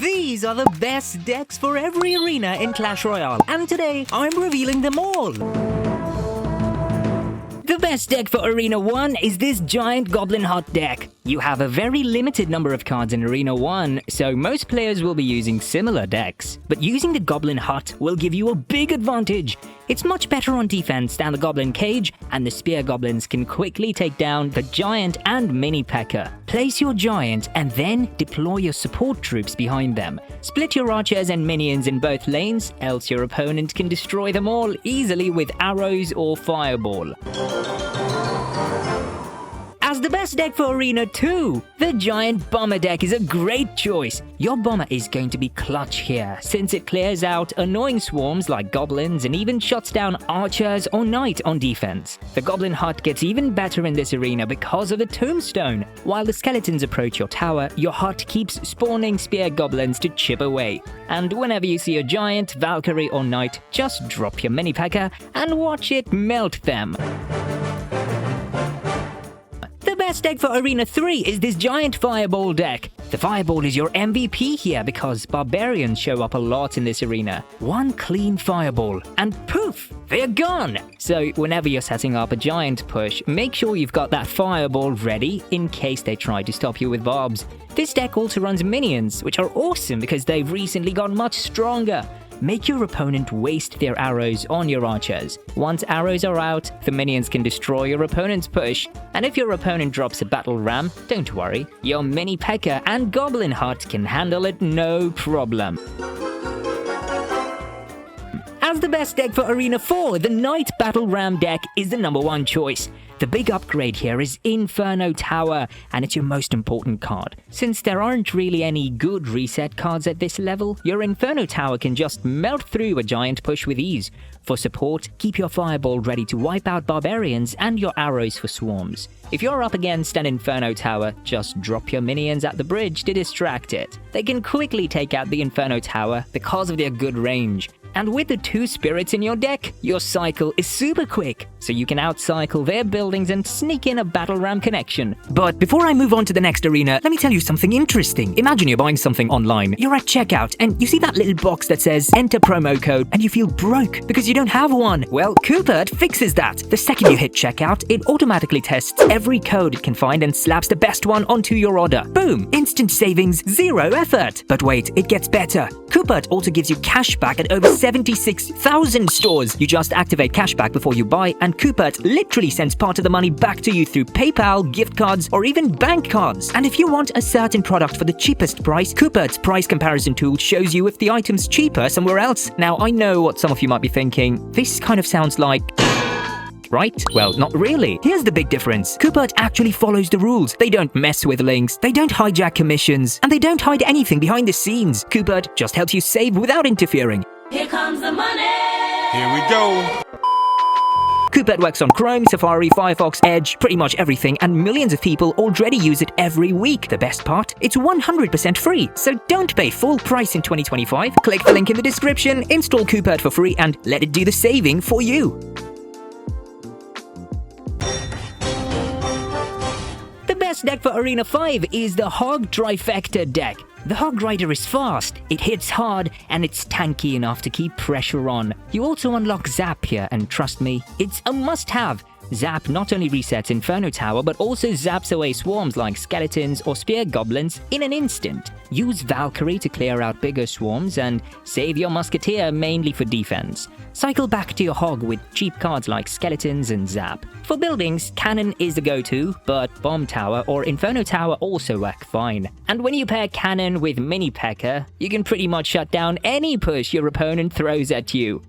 These are the best decks for every arena in Clash Royale, and today I'm revealing them all. The best deck for Arena 1 is this Giant Goblin Hut deck. You have a very limited number of cards in Arena 1, so most players will be using similar decks. But using the Goblin Hut will give you a big advantage. It's much better on defense than the Goblin Cage, and the Spear Goblins can quickly take down the Giant and Mini P.E.K.K.A. Place your Giant and then deploy your support troops behind them. Split your archers and minions in both lanes, else your opponent can destroy them all easily with arrows or fireball. As the best deck for Arena 2, the Giant Bomber deck is a great choice. Your Bomber is going to be clutch here, since it clears out annoying swarms like goblins and even shuts down archers or knight on defense. The Goblin Hut gets even better in this arena because of the Tombstone. While the skeletons approach your tower, your hut keeps spawning spear goblins to chip away. And whenever you see a giant, Valkyrie or knight, just drop your mini P.E.K.K.A. and watch it melt them. The best deck for Arena 3 is this Giant Fireball deck. The Fireball is your MVP here because barbarians show up a lot in this arena. One clean Fireball and poof, they're gone! So whenever you're setting up a giant push, make sure you've got that Fireball ready in case they try to stop you with barbs. This deck also runs minions, which are awesome because they've recently gotten much stronger. Make your opponent waste their arrows on your archers. Once arrows are out, the minions can destroy your opponent's push. And if your opponent drops a battle ram, don't worry, your mini P.E.K.K.A. and Goblin Hut can handle it no problem. As the best deck for Arena 4, the Knight Battle Ram deck is the #1 choice. The big upgrade here is Inferno Tower, and it's your most important card. Since there aren't really any good reset cards at this level, your Inferno Tower can just melt through a giant push with ease. For support, keep your Fireball ready to wipe out barbarians and your arrows for swarms. If you're up against an Inferno Tower, just drop your minions at the bridge to distract it. They can quickly take out the Inferno Tower because of their good range. And with the 2 spirits in your deck, your cycle is super quick, so you can outcycle their buildings and sneak in a battle ram connection. But before I move on to the next arena, let me tell you something interesting. Imagine you're buying something online, you're at checkout, and you see that little box that says enter promo code, and you feel broke because you don't have one. Well, Cooper fixes that. The second you hit checkout, it automatically tests every code it can find and slaps the best one onto your order. Boom! Instant savings, 0 effort. But wait, it gets better. Cooper also gives you cash back at over 76,000 stores. You just activate cashback before you buy, and Coopert literally sends part of the money back to you through PayPal, gift cards, or even bank cards. And if you want a certain product for the cheapest price, Coopert's price comparison tool shows you if the item's cheaper somewhere else. Now, I know what some of you might be thinking. This kind of sounds like... right? Well, not really. Here's the big difference. Coopert actually follows the rules. They don't mess with links, they don't hijack commissions, and they don't hide anything behind the scenes. Coopert just helps you save without interfering. Here comes the money! Here we go! Coopert works on Chrome, Safari, Firefox, Edge, pretty much everything, and millions of people already use it every week. The best part? It's 100% free, so don't pay full price in 2025. Click the link in the description, install Coopert for free, and let it do the saving for you. The best deck for Arena 5 is the Hog Trifecta deck. The Hog Rider is fast, it hits hard, and it's tanky enough to keep pressure on. You also unlock Zap here, and trust me, it's a must-have. Zap not only resets Inferno Tower, but also zaps away swarms like skeletons or spear goblins in an instant. Use Valkyrie to clear out bigger swarms, and save your Musketeer mainly for defense. Cycle back to your Hog with cheap cards like skeletons and Zap. For buildings, Cannon is the go-to, but Bomb Tower or Inferno Tower also work fine. And when you pair Cannon with Mini P.E.K.K.A., you can pretty much shut down any push your opponent throws at you.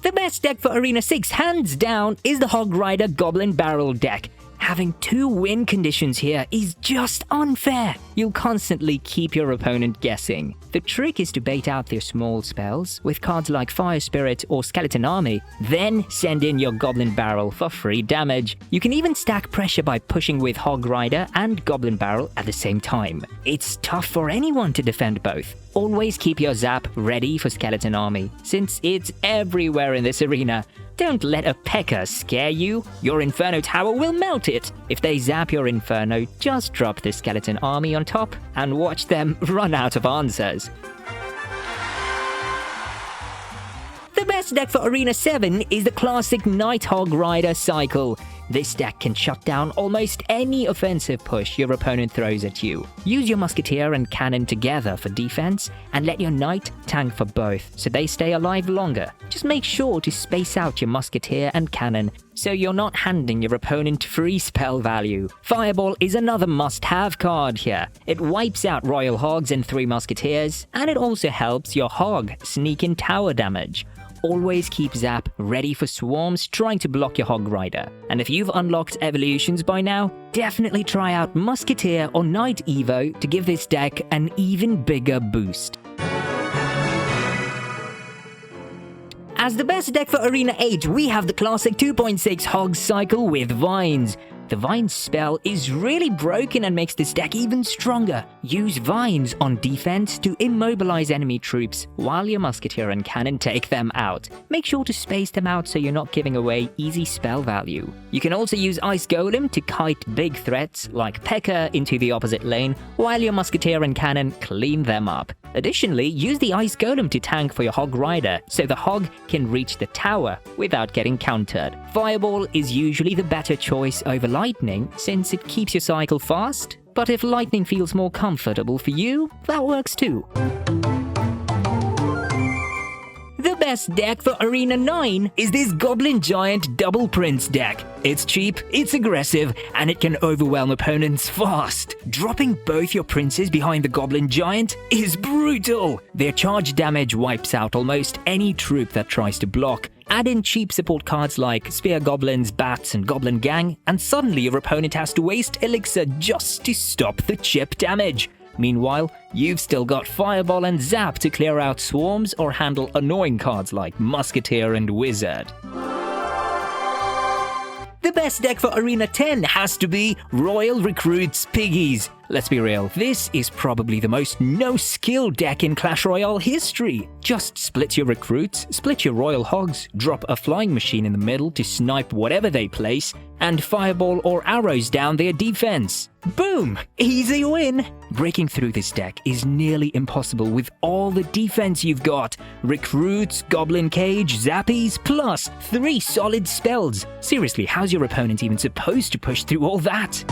The best deck for Arena 6, hands down, is the Hog Rider Goblin Barrel deck. Having 2 win conditions here is just unfair. You'll constantly keep your opponent guessing. The trick is to bait out their small spells with cards like Fire Spirit or Skeleton Army, then send in your Goblin Barrel for free damage. You can even stack pressure by pushing with Hog Rider and Goblin Barrel at the same time. It's tough for anyone to defend both. Always keep your zap ready for Skeleton Army, since it's everywhere in this arena. Don't let a P.E.K.K.A. scare you. Your Inferno Tower will melt it. If they zap your Inferno, just drop the Skeleton Army on top and watch them run out of answers. The best deck for Arena 7 is the classic Nighthawk Rider cycle. This deck can shut down almost any offensive push your opponent throws at you. Use your Musketeer and Cannon together for defense, and let your Knight tank for both so they stay alive longer. Just make sure to space out your Musketeer and Cannon so you're not handing your opponent free spell value. Fireball is another must-have card here. It wipes out Royal Hogs and 3 Musketeers, and it also helps your Hog sneak in tower damage. Always keep Zap ready for swarms trying to block your Hog Rider. And if you've unlocked evolutions by now, definitely try out Musketeer or Knight Evo to give this deck an even bigger boost. As the best deck for Arena 8, we have the classic 2.6 Hog cycle with Vines. The Vines spell is really broken and makes this deck even stronger. Use Vines on defense to immobilize enemy troops while your Musketeer and Cannon take them out. Make sure to space them out so you're not giving away easy spell value. You can also use Ice Golem to kite big threats like P.E.K.K.A. into the opposite lane while your Musketeer and Cannon clean them up. Additionally, use the Ice Golem to tank for your Hog Rider so the Hog can reach the tower without getting countered. Fireball is usually the better choice over Lightning since it keeps your cycle fast, but if Lightning feels more comfortable for you, that works too. The best deck for Arena 9 is this Goblin Giant Double Prince deck. It's cheap, it's aggressive, and it can overwhelm opponents fast. Dropping both your princes behind the Goblin Giant is brutal. Their charge damage wipes out almost any troop that tries to block. Add in cheap support cards like Spear Goblins, Bats, and Goblin Gang, and suddenly your opponent has to waste Elixir just to stop the chip damage. Meanwhile, you've still got Fireball and Zap to clear out swarms or handle annoying cards like Musketeer and Wizard. The best deck for Arena 10 has to be Royal Recruits Piggies. Let's be real, this is probably the most no-skill deck in Clash Royale history. Just split your recruits, split your Royal Hogs, drop a flying machine in the middle to snipe whatever they place, and fireball or arrows down their defense. Boom! Easy win! Breaking through this deck is nearly impossible with all the defense you've got. Recruits, Goblin Cage, Zappies, plus 3 solid spells. Seriously, how's your opponent even supposed to push through all that?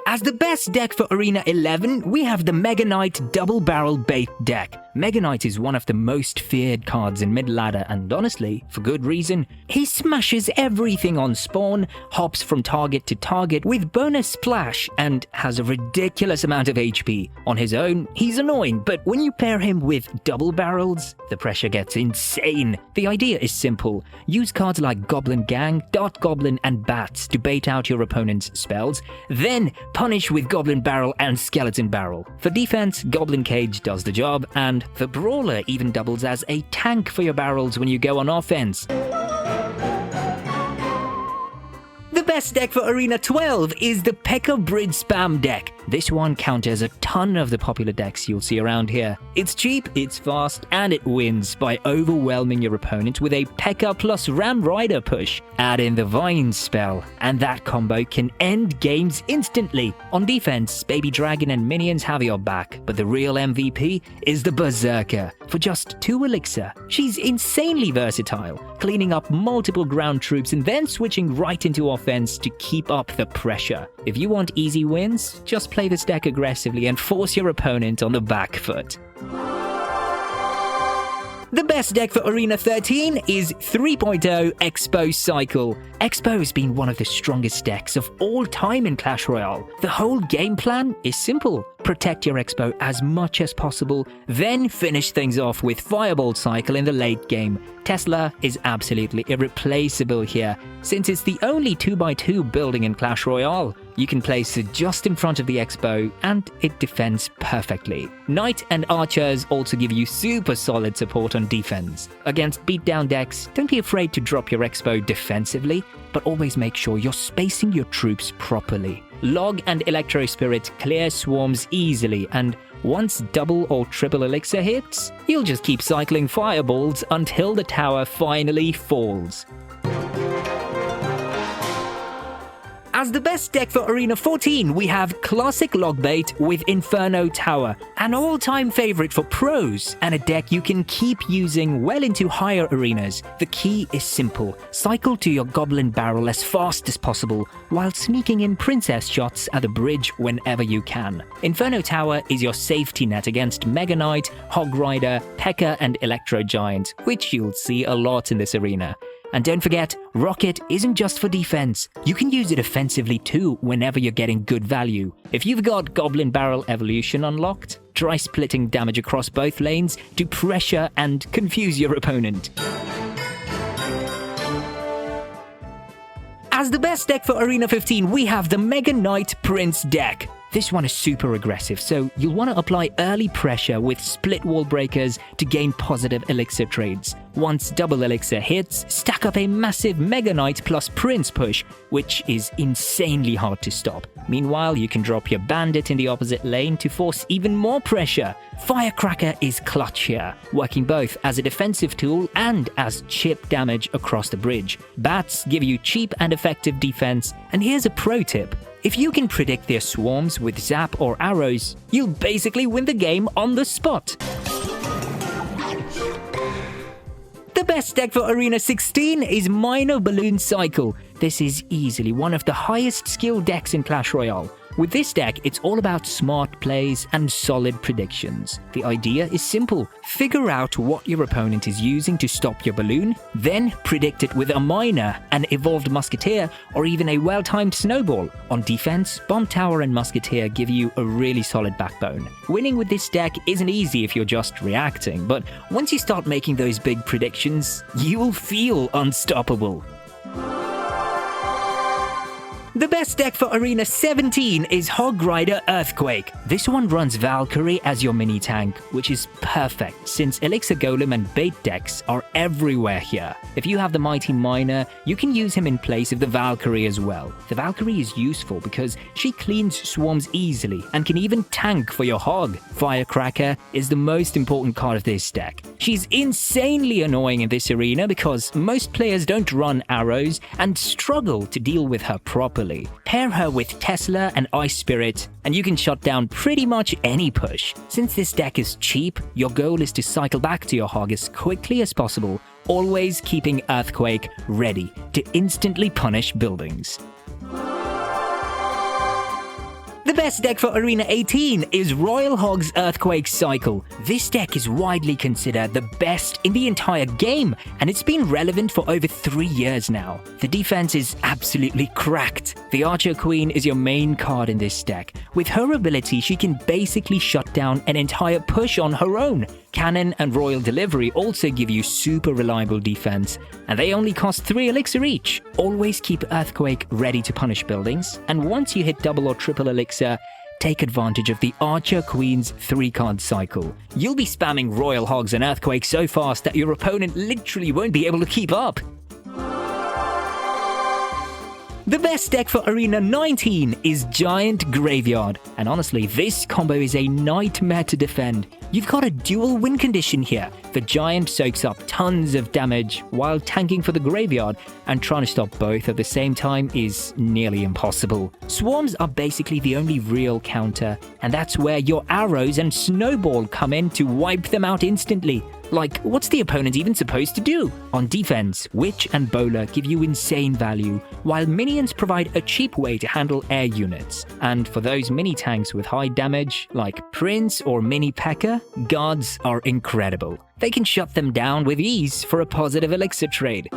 As the best deck for Arena 11, we have the Mega Knight Double Barrel Bait deck. Mega Knight is one of the most feared cards in mid-ladder, and honestly, for good reason. He smashes everything on spawn, hops from target to target with bonus splash, and has a ridiculous amount of HP. On his own, he's annoying, but when you pair him with double barrels, the pressure gets insane. The idea is simple. Use cards like Goblin Gang, Dart Goblin, and Bats to bait out your opponent's spells, then punish with Goblin Barrel and Skeleton Barrel. For defense, Goblin Cage does the job, and the Brawler even doubles as a tank for your barrels when you go on offense. The best deck for Arena 12 is the P.E.K.K.A. Bridge Spam deck. This one counters a ton of the popular decks you'll see around here. It's cheap, it's fast, and it wins by overwhelming your opponent with a P.E.K.K.A. plus Ram Rider push. Add in the Vines spell, and that combo can end games instantly. On defense, Baby Dragon and minions have your back, but the real MVP is the Berserker. For just 2 elixir, she's insanely versatile, cleaning up multiple ground troops and then switching right into offense to keep up the pressure. If you want easy wins, just play this deck aggressively and force your opponent on the back foot. The best deck for Arena 13 is 3.0 Expo Cycle. Expo has been one of the strongest decks of all time in Clash Royale. The whole game plan is simple. Protect your Expo as much as possible, then finish things off with Fireball Cycle in the late game. Tesla is absolutely irreplaceable here, since it's the only 2x2 building in Clash Royale. You can place it just in front of the Expo, and it defends perfectly. Knight and Archers also give you super solid support on defense. Against beatdown decks, don't be afraid to drop your Expo defensively, but always make sure you're spacing your troops properly. Log and Electro Spirit clear swarms easily, and once double or triple elixir hits, you'll just keep cycling fireballs until the tower finally falls. As the best deck for Arena 14, we have Classic Logbait with Inferno Tower, an all-time favorite for pros, and a deck you can keep using well into higher arenas. The key is simple: cycle to your Goblin Barrel as fast as possible, while sneaking in princess shots at the bridge whenever you can. Inferno Tower is your safety net against Mega Knight, Hog Rider, P.E.K.K.A. and Electro Giant, which you'll see a lot in this arena. And don't forget, Rocket isn't just for defense. You can use it offensively too whenever you're getting good value. If you've got Goblin Barrel Evolution unlocked, try splitting damage across both lanes to pressure and confuse your opponent. As the best deck for Arena 15, we have the Mega Knight Prince deck. This one is super aggressive, so you'll want to apply early pressure with split wall breakers to gain positive elixir trades. Once double elixir hits, stack up a massive Mega Knight plus Prince push, which is insanely hard to stop. Meanwhile, you can drop your Bandit in the opposite lane to force even more pressure. Firecracker is clutch here, working both as a defensive tool and as chip damage across the bridge. Bats give you cheap and effective defense, and here's a pro tip. If you can predict their swarms with zap or arrows, you'll basically win the game on the spot. The best deck for Arena 16 is Minor Balloon Cycle. This is easily one of the highest skill decks in Clash Royale. With this deck, it's all about smart plays and solid predictions. The idea is simple. Figure out what your opponent is using to stop your balloon, then predict it with a miner, an evolved musketeer, or even a well-timed snowball. On defense, Bomb Tower and Musketeer give you a really solid backbone. Winning with this deck isn't easy if you're just reacting, but once you start making those big predictions, you will feel unstoppable. The best deck for Arena 17 is Hog Rider Earthquake. This one runs Valkyrie as your mini tank, which is perfect since Elixir Golem and bait decks are everywhere here. If you have the Mighty Miner, you can use him in place of the Valkyrie as well. The Valkyrie is useful because she cleans swarms easily and can even tank for your Hog. Firecracker is the most important card of this deck. She's insanely annoying in this arena because most players don't run arrows and struggle to deal with her properly. Pair her with Tesla and Ice Spirit, and you can shut down pretty much any push. Since this deck is cheap, your goal is to cycle back to your Hog as quickly as possible, always keeping Earthquake ready to instantly punish buildings. The best deck for Arena 18 is Royal Hog's Earthquake Cycle. This deck is widely considered the best in the entire game, and it's been relevant for over 3 years now. The defense is absolutely cracked. The Archer Queen is your main card in this deck. With her ability, she can basically shut down an entire push on her own. Cannon and Royal Delivery also give you super reliable defense, and they only cost 3 elixir each. Always keep Earthquake ready to punish buildings, and once you hit double or triple elixir, take advantage of the Archer Queen's 3-card cycle. You'll be spamming Royal Hogs and Earthquake so fast that your opponent literally won't be able to keep up. The best deck for Arena 19 is Giant Graveyard, and honestly, this combo is a nightmare to defend. You've got a dual win condition here. The Giant soaks up tons of damage while tanking for the Graveyard, and trying to stop both at the same time is nearly impossible. Swarms are basically the only real counter, and that's where your arrows and Snowball come in to wipe them out instantly. Like, what's the opponent even supposed to do? On defense, Witch and Bowler give you insane value, while minions provide a cheap way to handle air units. And for those mini tanks with high damage, like Prince or Mini P.E.K.K.A., Guards are incredible. They can shut them down with ease for a positive elixir trade.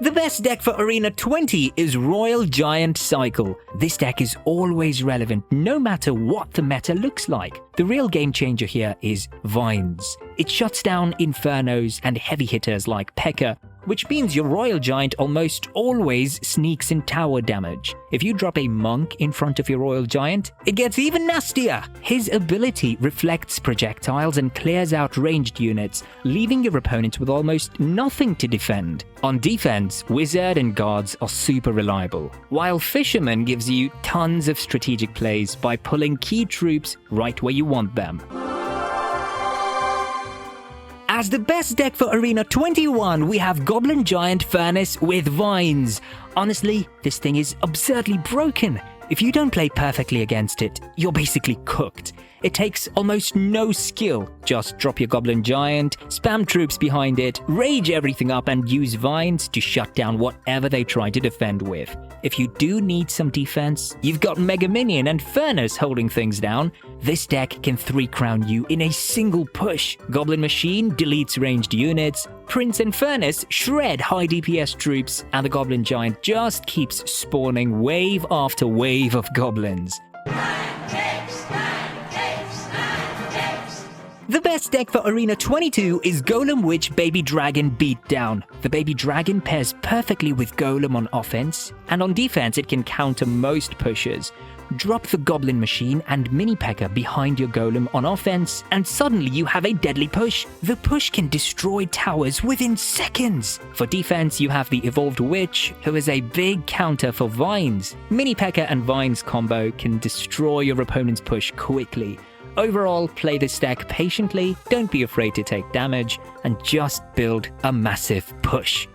The best deck for Arena 20 is Royal Giant Cycle. This deck is always relevant, no matter what the meta looks like. The real game changer here is Vines. It shuts down Infernos and heavy hitters like P.E.K.K.A., which means your Royal Giant almost always sneaks in tower damage. If you drop a Monk in front of your Royal Giant, it gets even nastier. His ability reflects projectiles and clears out ranged units, leaving your opponent with almost nothing to defend. On defense, Wizard and Guards are super reliable, while Fisherman gives you tons of strategic plays by pulling key troops right where you want them. As the best deck for Arena 21, we have Goblin Giant Furnace with Vines. Honestly, this thing is absurdly broken. If you don't play perfectly against it, you're basically cooked. It takes almost no skill. Just drop your Goblin Giant, spam troops behind it, rage everything up and use Vines to shut down whatever they try to defend with. If you do need some defense, you've got Mega Minion and Furnace holding things down. This deck can 3-crown you in a single push. Goblin Machine deletes ranged units, Prince and Furnace shred high DPS troops, and the Goblin Giant just keeps spawning wave after wave of goblins. The best deck for Arena 22 is Golem Witch Baby Dragon Beatdown. The Baby Dragon pairs perfectly with Golem on offense, and on defense it can counter most pushes. Drop the Goblin Machine and Mini P.E.K.K.A behind your Golem on offense, and suddenly you have a deadly push. The push can destroy towers within seconds. For defense, you have the Evolved Witch, who is a big counter for Vines. Mini P.E.K.K.A and Vines combo can destroy your opponent's push quickly. Overall, play this deck patiently, don't be afraid to take damage, and just build a massive push.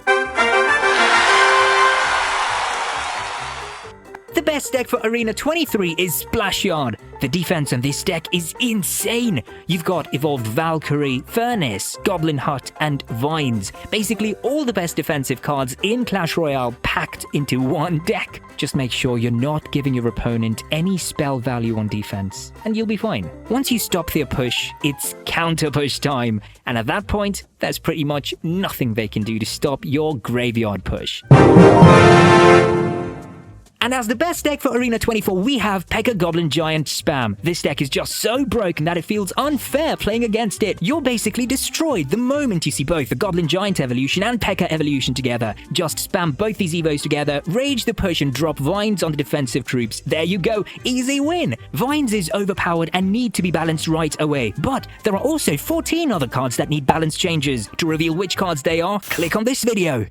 The best deck for Arena 23 is Splash Yard. The defense on this deck is insane. You've got Evolved Valkyrie, Furnace, Goblin Hut, and Vines. Basically all the best defensive cards in Clash Royale packed into one deck. Just make sure you're not giving your opponent any spell value on defense, and you'll be fine. Once you stop their push, it's counter push time, and at that point, there's pretty much nothing they can do to stop your graveyard push. And as the best deck for Arena 24, we have P.E.K.K.A Goblin Giant Spam. This deck is just so broken that it feels unfair playing against it. You're basically destroyed the moment you see both the Goblin Giant evolution and P.E.K.K.A evolution together. Just spam both these evos together, rage the push and drop Vines on the defensive troops. There you go, easy win! Vines is overpowered and need to be balanced right away. But there are also 14 other cards that need balance changes. To reveal which cards they are, click on this video.